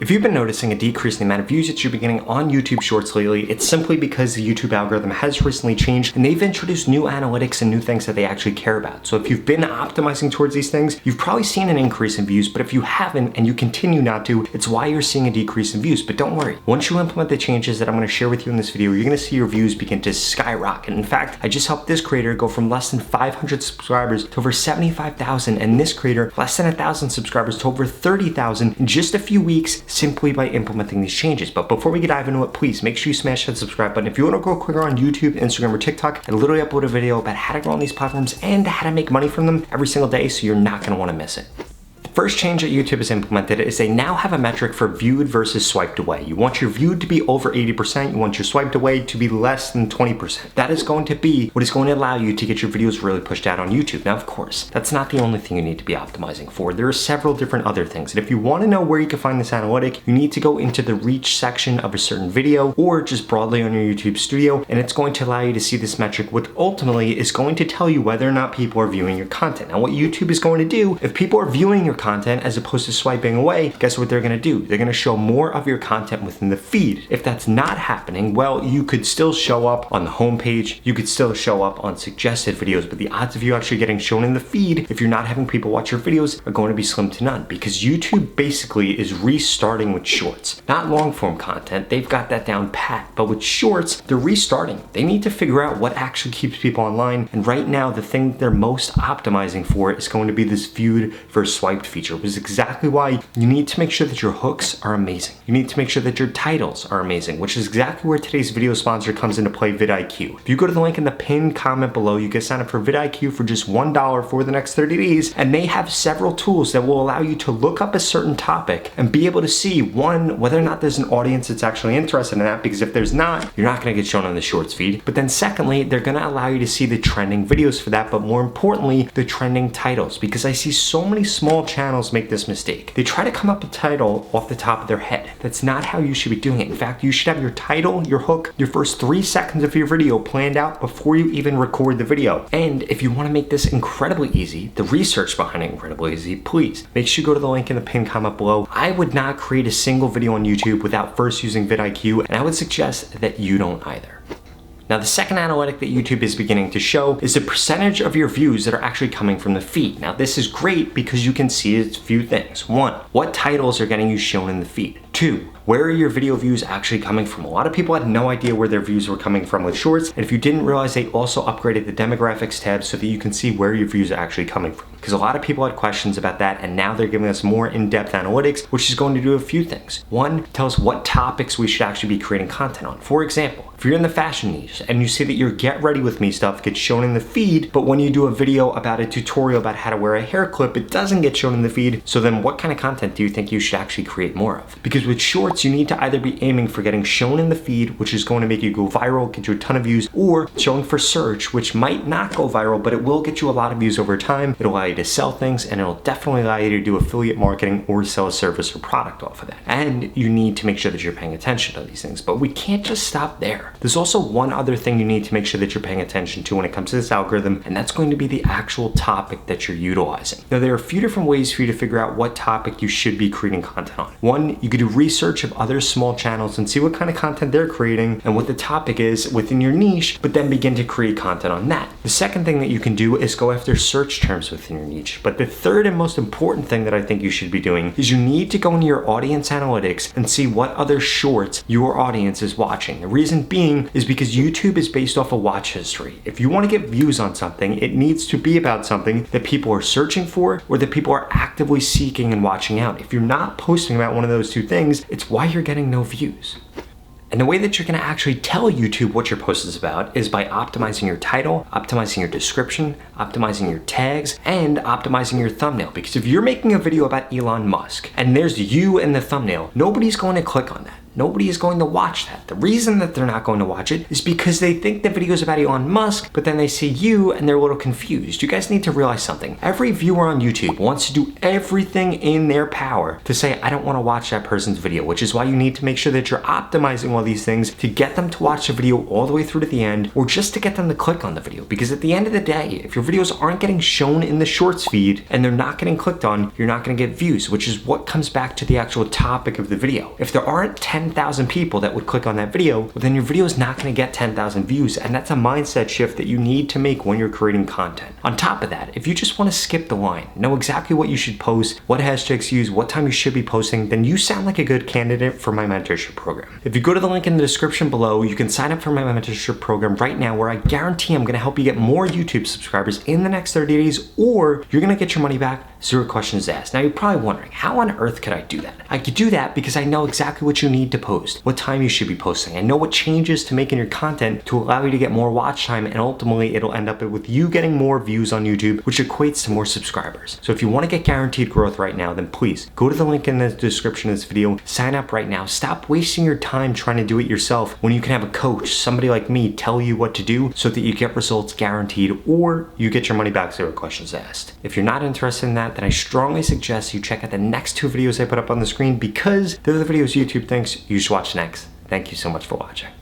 If you've been noticing a decrease in the amount of views that you're getting on YouTube Shorts lately, it's simply because the YouTube algorithm has recently changed and they've introduced new analytics and new things that they actually care about. So if you've been optimizing towards these things, you've probably seen an increase in views, but if you haven't and you continue not to, it's why you're seeing a decrease in views. But don't worry, once you implement the changes that I'm going to share with you in this video, you're going to see your views begin to skyrocket. In fact, I just helped this creator go from less than 500 subscribers to over 75,000, and this creator less than 1,000 subscribers to over 30,000 in just a few weeks, simply by implementing these changes. But before we dive into it, please make sure you smash that subscribe button. If you want to grow quicker on YouTube, Instagram, or TikTok, I literally upload a video about how to grow on these platforms and how to make money from them every single day, so you're not going to want to miss it. First change that YouTube has implemented is they now have a metric for viewed versus swiped away. You want your viewed to be over 80%, you want your swiped away to be less than 20%. That is going to be what is going to allow you to get your videos really pushed out on YouTube. Now, of course, that's not the only thing you need to be optimizing for. There are several different other things. And if you want to know where you can find this analytic, you need to go into the reach section of a certain video or just broadly on your YouTube studio, and it's going to allow you to see this metric, which ultimately is going to tell you whether or not people are viewing your content. Now, what YouTube is going to do, if people are viewing your content as opposed to swiping away, guess what they're going to do? They're going to show more of your content within the feed. If that's not happening, well, you could still show up on the homepage, you could still show up on suggested videos, but the odds of you actually getting shown in the feed, if you're not having people watch your videos, are going to be slim to none, because YouTube basically is restarting with shorts. Not long form content, they've got that down pat, but with shorts, they're restarting. They need to figure out what actually keeps people online, and right now, the thing that they're most optimizing for is going to be this viewed versus swiped feature, which is exactly why you need to make sure that your hooks are amazing. You need to make sure that your titles are amazing, which is exactly where today's video sponsor comes into play, vidIQ. If you go to the link in the pinned comment below, you can sign up for vidIQ for just $1 for the next 30 days, and they have several tools that will allow you to look up a certain topic and be able to see, one, whether or not there's an audience that's actually interested in that, because if there's not, you're not going to get shown on the shorts feed. But then secondly, they're going to allow you to see the trending videos for that, but more importantly, the trending titles, because I see so many small channels make this mistake. They try to come up with a title off the top of their head. That's not how you should be doing it. In fact, you should have your title, your hook, your first 3 seconds of your video planned out before you even record the video. And if you want to make this incredibly easy, the research behind it incredibly easy, please make sure you go to the link in the pinned comment below. I would not create a single video on YouTube without first using vidIQ, and I would suggest that you don't either. Now, the second analytic that YouTube is beginning to show is the percentage of your views that are actually coming from the feed. Now, this is great because you can see a few things. 1, what titles are getting you shown in the feed? 2, where are your video views actually coming from? A lot of people had no idea where their views were coming from with shorts, and if you didn't realize, they also upgraded the demographics tab so that you can see where your views are actually coming from. Because a lot of people had questions about that, and now they're giving us more in-depth analytics, which is going to do a few things. 1, tell us what topics we should actually be creating content on. For example, if you're in the fashion niche and you see that your Get Ready With Me stuff gets shown in the feed, but when you do a video about a tutorial about how to wear a hair clip, it doesn't get shown in the feed, so then what kind of content do you think you should actually create more of? Because with shorts, you need to either be aiming for getting shown in the feed, which is going to make you go viral, get you a ton of views, or showing for search, which might not go viral, but it will get you a lot of views over time. It'll allow you to sell things, and it'll definitely allow you to do affiliate marketing or sell a service or product off of that. And you need to make sure that you're paying attention to these things, but we can't just stop there. There's also one other thing you need to make sure that you're paying attention to when it comes to this algorithm, and that's going to be the actual topic that you're utilizing. Now, there are a few different ways for you to figure out what topic you should be creating content on. 1, you could do research of other small channels and see what kind of content they're creating and what the topic is within your niche, but then begin to create content on that. The second thing that you can do is go after search terms within your niche. But the third and most important thing that I think you should be doing is you need to go into your audience analytics and see what other shorts your audience is watching. The reason being is because YouTube is based off of watch history. If you want to get views on something, it needs to be about something that people are searching for or that people are actively seeking and watching out. If you're not posting about one of those 2 things, it's why you're getting no views. And the way that you're going to actually tell YouTube what your post is about is by optimizing your title, optimizing your description, optimizing your tags, and optimizing your thumbnail. Because if you're making a video about Elon Musk and there's you in the thumbnail, nobody's going to click on that. nobody is going to watch that. The reason that they're not going to watch it is because they think the video is about Elon Musk, but then they see you and they're a little confused. You guys need to realize something. Every viewer on YouTube wants to do everything in their power to say, I don't want to watch that person's video, which is why you need to make sure that you're optimizing all these things to get them to watch the video all the way through to the end, or just to get them to click on the video. Because at the end of the day, if your videos aren't getting shown in the shorts feed and they're not getting clicked on, you're not going to get views, which is what comes back to the actual topic of the video. If there aren't 10,000 people that would click on that video, well, then your video is not going to get 10,000 views, and that's a mindset shift that you need to make when you're creating content. On top of that, if you just want to skip the line, know exactly what you should post, what hashtags to use, what time you should be posting, then you sound like a good candidate for my mentorship program. If you go to the link in the description below, you can sign up for my mentorship program right now, where I guarantee I'm going to help you get more YouTube subscribers in the next 30 days, or you're going to get your money back, 0 questions asked. Now you're probably wondering, how on earth could I do that? I could do that because I know exactly what you need to post, what time you should be posting. I know what changes to make in your content to allow you to get more watch time, and ultimately it'll end up with you getting more views on YouTube, which equates to more subscribers. So if you want to get guaranteed growth right now, then please go to the link in the description of this video, sign up right now. Stop wasting your time trying to do it yourself when you can have a coach, somebody like me, tell you what to do so that you get results guaranteed, or you get your money back, 0 questions asked. If you're not interested in that, then I strongly suggest you check out the next 2 videos I put up on the screen, because they're the videos YouTube thinks you should watch next. Thank you so much for watching.